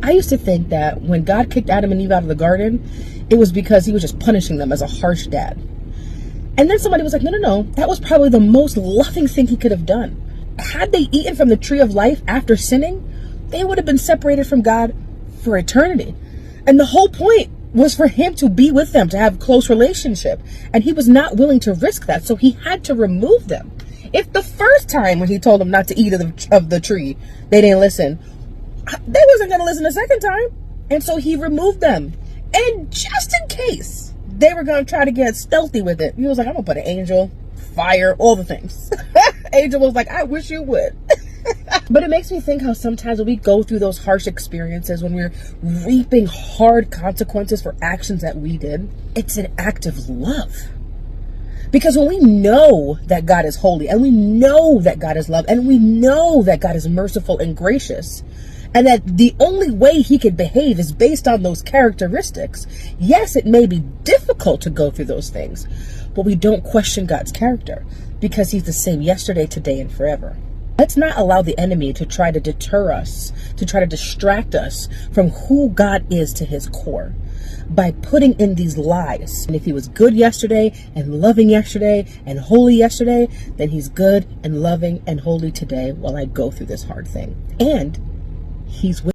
I used to think that when God kicked Adam and Eve out of the garden, it was because he was just punishing them as a harsh dad. And then somebody was like, no, no, no, that was probably the most loving thing he could have done. Had they eaten from the tree of life after sinning, they would have been separated from God for eternity. And the whole point was for him to be with them, to have close relationship. And he was not willing to risk that, so he had to remove them. If the first time when he told them not to eat of the tree, they didn't listen, they wasn't going to listen the second time. And so he removed them. And just in case they were going to try to get stealthy with it, he was like, I'm going to put an angel, fire, all the things. Angel was like, I wish you would. But it makes me think how sometimes when we go through those harsh experiences, when we're reaping hard consequences for actions that we did, it's an act of love. Because when we know that God is holy, and we know that God is love, and we know that God is merciful and gracious, and that the only way he could behave is based on those characteristics, yes, it may be difficult to go through those things, but we don't question God's character because he's the same yesterday, today, and forever. Let's not allow the enemy to try to deter us, to try to distract us from who God is to his core by putting in these lies. And if he was good yesterday and loving yesterday and holy yesterday, then he's good and loving and holy today while I go through this hard thing. And he's with